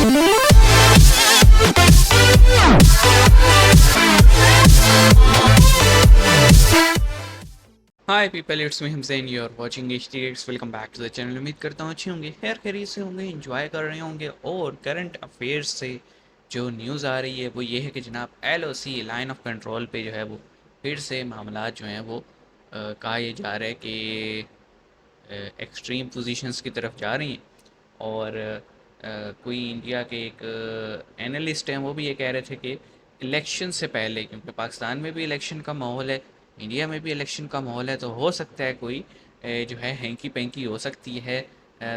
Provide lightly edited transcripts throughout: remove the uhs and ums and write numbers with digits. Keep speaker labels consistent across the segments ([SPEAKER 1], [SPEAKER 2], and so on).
[SPEAKER 1] Hi people, it's me हमसैन, you are watching HT rates. Welcome back to the channel. उम्मीद करता हूँ अच्छे होंगे, खैर खैरियत से होंगे, एंजॉय कर रहे होंगे। और करंट अफेयर्स से जो न्यूज़ आ रही है वो ये है कि जनाब एलओसी लाइन ऑफ कंट्रोल पे जो है वो फिर से मामला जो हैं वो कहा यह जा रहा है कि एक्सट्रीम पोजीशंस की तरफ जा रही हैं। और कोई इंडिया के एक एनालिस्ट हैं, वो भी ये कह रहे थे कि इलेक्शन से पहले, क्योंकि पाकिस्तान में भी इलेक्शन का माहौल है, इंडिया में भी इलेक्शन का माहौल है, तो हो सकता है कोई जो है हैंकी पैंकी हो सकती है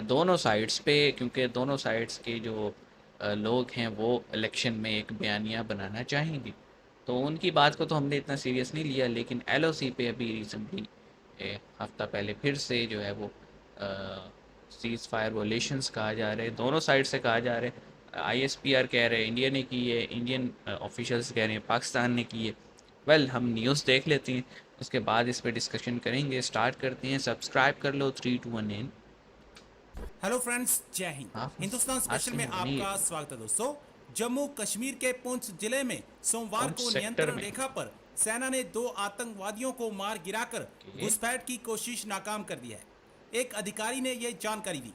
[SPEAKER 1] दोनों साइड्स पे, क्योंकि दोनों साइड्स के जो लोग हैं वो इलेक्शन में एक बयानिया बनाना चाहेंगे। तो उनकी बात को तो हमने इतना सीरियस नहीं लिया, लेकिन एलओसी पे अभी रिसेंटली हफ्ता पहले फिर से जो है वो सीज़ फायर वोलेशंस कहा जा रहे हैं, दोनों साइड से कहा जा रहे हैं। आईएसपीआर कह रहे हैं इंडिया ने की है, इंडियन ऑफिशियल्स कह रहे हैं पाकिस्तान ने की है। वेल, हम न्यूज़ देख लेते हैं, उसके बाद इस पर डिस्कशन करेंगे। स्टार्ट करते हैं। सब्सक्राइब कर लो 3 2 1 एन।
[SPEAKER 2] हेलो फ्रेंड्स, जय हिंद। हिंदुस्तान स्पेशल में आपका स्वागत है दोस्तों। जम्मू कश्मीर के पुंछ जिले में सोमवार को नियंत्रण रेखा पर सेना ने 2 आतंकवादियों को मार गिराकर घुसपैठ की कोशिश नाकाम कर दी है। एक अधिकारी ने यह जानकारी दी।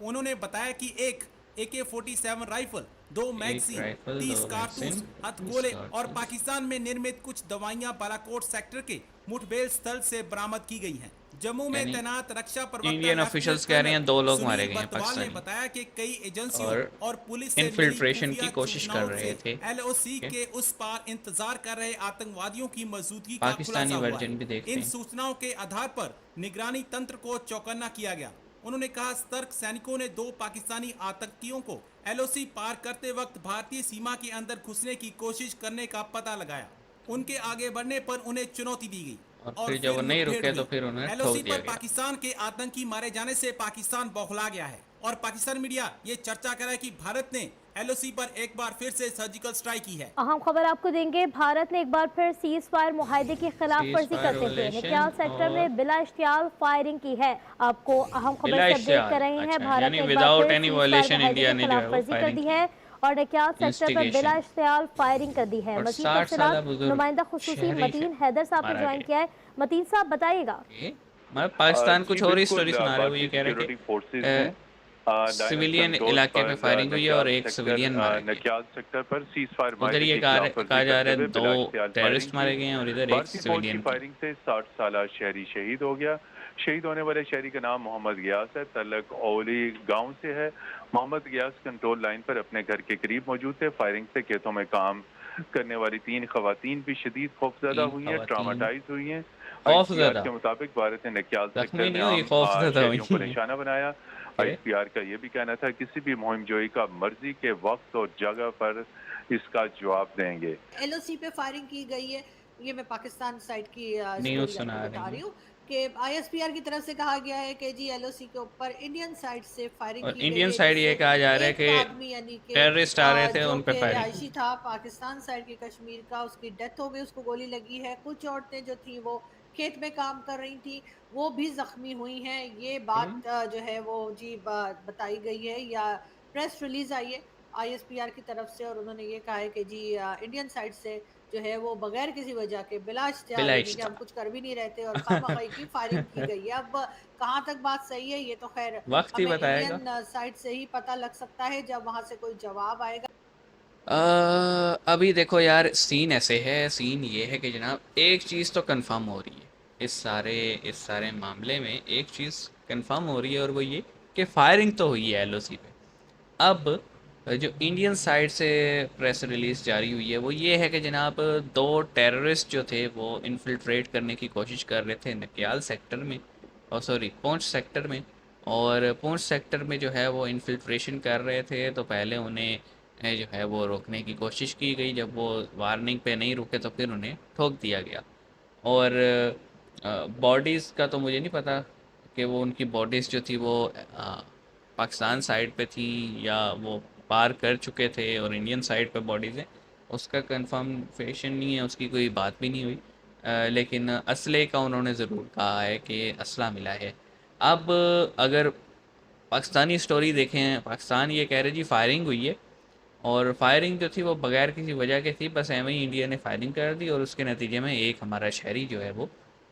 [SPEAKER 2] उन्होंने बताया कि एक AK-47 राइफल, 2 मैगजीन, 30 कारतूस, हथगोले और पाकिस्तान में निर्मित कुछ दवाइयां बालाकोट सेक्टर के मुठभेड़ स्थल से बरामद की गई हैं। जम्मू में तैनात रक्षा प्रवक्ता
[SPEAKER 1] इंडियन ऑफिशियल्स कह रहे हैं 2 लोग मारे गए हैं
[SPEAKER 2] पाकिस्तानी ने बताया कि कई एजेंसियों और पुलिस से
[SPEAKER 1] इन्फिल्ट्रेशन की कोशिश कर रहे थे।
[SPEAKER 2] एलओसी के उस पार इंतजार कर रहे आतंकवादियों की मौजूदगी का
[SPEAKER 1] पाकिस्तानी वर्जन भी देखते हैं।
[SPEAKER 2] इन सूचनाओं के आधार पर निगरानी तंत्र को चौकन्ना किया गया। उन्होंने कहा, सतर्क सैनिकों ने 2 पाकिस्तानी आतंकियों को एलओसी पार करते वक्त भारतीय सीमा के अंदर घुसने की कोशिश करने का पता लगाया। उनके आगे बढ़ने पर उन्हें चुनौती दी गई
[SPEAKER 1] और फिर जब वो नहीं रुके तो फिर उन्हें ठोक दिया गया।
[SPEAKER 2] पाकिस्तान के आतंकी मारे जाने से पाकिस्तान बौखला गया है और पाकिस्तान मीडिया ये चर्चा कर रहा है कि भारत ने एलओसी पर एक बार फिर से सर्जिकल स्ट्राइक की है।
[SPEAKER 3] अहम खबर आपको देंगे। भारत ने एक बार फिर सीज फायर मुआहदे की खिलाफ वर्जी करते हुए नकियाल सेक्टर में बिला इश्तियाल फायरिंग की है। आपको अहम खबर से अपडेट कर रहे हैं। भारत ने एक बार फिर खिलाफ वर्जी कर दी है और नकियाल सेक्टर पर बिला इश्तियाल फायरिंग कर दी है। मजीद तफसीलात नुमाइंदा खुसूसी मतीन हैदर साहब ने ज्वाइन किया है। मतीन साहब बताइएगा।
[SPEAKER 1] पाकिस्तान कुछ और ही स्टोरी सुना रहा है। वो ये कह रहे हैं कि सिविलियन इलाके में फायरिंग हुई है और एक सिविलियन मारा गया।
[SPEAKER 4] नकियाल सेक्टर पर सीज फायर
[SPEAKER 1] उधर ये कहा जा रहा है 2 टेररिस्ट मारे गए हैं और इधर एक सिविलियन
[SPEAKER 4] फायरिंग से 60 साल शहरी शहीद हो गया। शहीद होने वाले शहरी का नाम मोहम्मद गयास है, तलक ओली गांव से है। मोहम्मद गयास कंट्रोल लाइन पर अपने घर के करीब मौजूद थे। फायरिंग से खेतों में काम करने वाली 3 खवातीन भी शदीद खौफजदा हुई हैं, ट्रामाटाइज हुई हैं। के मुताबिक भारत ने नकियाल सेक्टर में को निशाना बनाया। आईएसपीआर का ये भी कहना था किसी भी मुहिम जोई का मर्जी के वक्त और जगह पर इसका जवाब देंगे।
[SPEAKER 5] एलओसी पे फायरिंग की गई है। ये मैं पाकिस्तान साइड की
[SPEAKER 1] न्यूज़ सुना
[SPEAKER 5] रही हूँ कि आईएसपीआर की तरफ से कहा गया है कि जी एलओसी के ऊपर इंडियन साइड से फायरिंग की गई है।
[SPEAKER 1] इंडियन साइड ये कहा जा रहा है कि टेररिस्ट आ रहे थे, उन पे
[SPEAKER 5] फायरिंग था। पाकिस्तान साइड के कश्मीर का, उसकी डेथ हो गई, उसको गोली लगी है। कुछ औरतें जो थी वो खेत में काम कर रही थी, वो भी जख्मी हुई हैं। ये बात जो है वो जी बताई गई है या प्रेस रिलीज आई है आईएसपीआर की तरफ से, और उन्होंने ये कहा है कि जी इंडियन साइड से जो है वो बगैर किसी वजह के हम कुछ कर भी नहीं रहते और खामखाई की फायरिंग की गई है। अब कहाँ तक बात सही है ये तो खैर
[SPEAKER 1] वक्त ही बताएगा।
[SPEAKER 5] इंडियन साइड से ही पता लग सकता है जब वहाँ से कोई जवाब आएगा।
[SPEAKER 1] अभी देखो यार, सीन ऐसे है, सीन ये है कि जनाब एक चीज़ तो कंफर्म हो रही है इस सारे मामले में। एक चीज़ कंफर्म हो रही है और वो ये कि फायरिंग तो हुई है एलओसी पे। अब जो इंडियन साइड से प्रेस रिलीज़ जारी हुई है वो ये है कि जनाब 2 टेररिस्ट जो थे वो इन्फिल्ट्रेट करने की कोशिश कर रहे थे नकियाल सेक्टर में, और सॉरी पुंछ सेक्टर में। और पुंछ सेक्टर में जो है वो इन्फिल्ट्रेशन कर रहे थे, तो पहले उन्हें जो है वो रोकने की कोशिश की गई। जब वो वार्निंग पे नहीं रुके तो फिर उन्हें ठोक दिया गया। और बॉडीज़ का तो मुझे नहीं पता कि वो उनकी बॉडीज़ जो थी वो पाकिस्तान साइड पे थी या वो पार कर चुके थे और इंडियन साइड पे बॉडीज़ हैं, उसका कंफर्मेशन नहीं है, उसकी कोई बात भी नहीं हुई। लेकिन असले का उन्होंने ज़रूर कहा है कि असला मिला है। अब अगर पाकिस्तानी स्टोरी देखें, पाकिस्तान ये कह रहे जी फायरिंग हुई है और फायरिंग जो थी वो बगैर किसी वजह के थी, बस एवं ही इंडिया ने फायरिंग कर दी और उसके नतीजे में एक हमारा शहरी जो है वो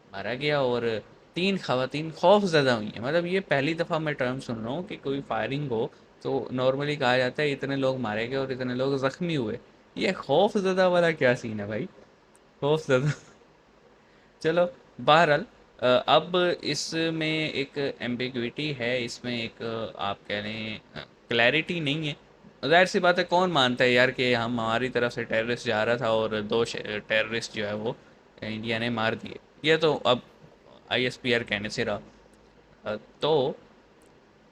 [SPEAKER 1] मारा गया और 3 खवातीन खौफज़दा हुई हैं। मतलब ये पहली दफ़ा मैं टर्म सुन रहा हूँ कि कोई फायरिंग हो तो नॉर्मली कहा जाता है इतने लोग मारे गए और इतने लोग ज़ख्मी हुए। ये खौफज़दा वाला क्या सीन है भाई, खौफज़दा। चलो बहरहाल अब इसमें एक एम्बिग्विटी है, इसमें एक आप कह लें क्लैरिटी नहीं है। ज़ाहिर सी बात है, कौन मानता है यार कि हम हमारी तरफ से टेररिस्ट जा रहा था और 2 टेररिस्ट जो है वो इंडिया ने मार दिए। ये तो अब ISPR कहने से रहा। तो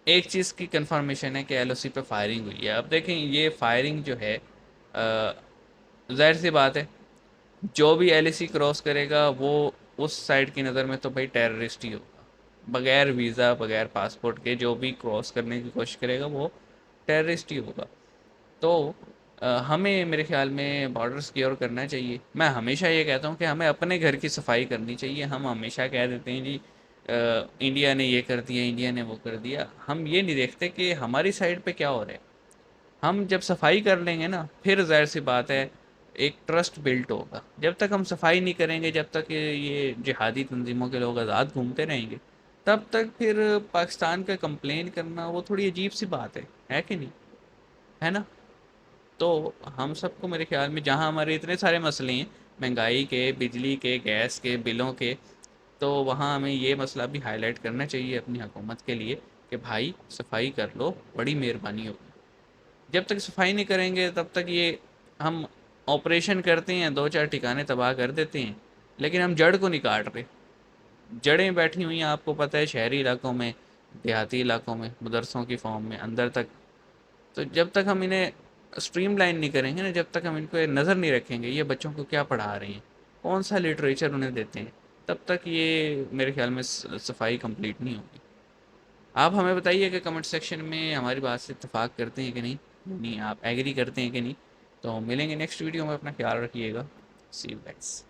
[SPEAKER 1] एक चीज़ की कंफर्मेशन है कि LOC पे फायरिंग हुई है। अब देखें ये फायरिंग जो है ज़ाहिर सी बात है जो भी LAC क्रॉस करेगा वो उस साइड की नज़र में तो भाई टेररिस्ट ही होगा। बगैर वीज़ा बगैर पासपोर्ट के जो भी क्रॉस करने की कोशिश करेगा वो टेररिस्ट ही होगा। तो हमें मेरे ख्याल में बॉर्डर सिक्योर करना चाहिए। मैं हमेशा ये कहता हूँ कि हमें अपने घर की सफाई करनी चाहिए। हम हमेशा कह देते हैं जी इंडिया ने ये कर दिया, इंडिया ने वो कर दिया। हम ये नहीं देखते कि हमारी साइड पे क्या हो रहा है। हम जब सफाई कर लेंगे ना फिर ज़ाहिर सी बात है एक ट्रस्ट बिल्ट होगा। जब तक हम सफाई नहीं करेंगे, जब तक ये जिहादी तंजीमों के लोग आज़ाद घूमते रहेंगे, तब तक फिर पाकिस्तान का कंप्लेन करना वो थोड़ी अजीब सी बात है कि नहीं, है ना। तो हम सबको मेरे ख्याल में जहाँ हमारे इतने सारे मसले हैं महंगाई के, बिजली के, गैस के, बिलों के, तो वहाँ हमें ये मसला भी हाईलाइट करना चाहिए अपनी हुकूमत के लिए कि भाई सफाई कर लो, बड़ी मेहरबानी होगी। जब तक सफाई नहीं करेंगे तब तक ये हम ऑपरेशन करते हैं, 2-4 ठिकाने तबाह कर देते हैं, लेकिन हम जड़ को नहीं काट रहे। जड़ें बैठी हुई हैं आपको पता है शहरी इलाकों में, देहाती इलाकों में, मदरसों की फॉर्म में अंदर तक। तो जब तक हम इन्हें स्ट्रीमलाइन नहीं करेंगे ना, जब तक हम इनको नज़र नहीं रखेंगे ये बच्चों को क्या पढ़ा रही हैं, कौन सा लिटरेचर उन्हें देते हैं, तब तक ये मेरे ख्याल में सफाई कंप्लीट नहीं होगी। आप हमें बताइए कि कमेंट सेक्शन में हमारी बात से इत्तेफाक करते हैं कि नहीं, आप एग्री करते हैं कि नहीं। तो मिलेंगे नेक्स्ट वीडियो में, अपना ख्याल रखिएगा। सी यू गाइस।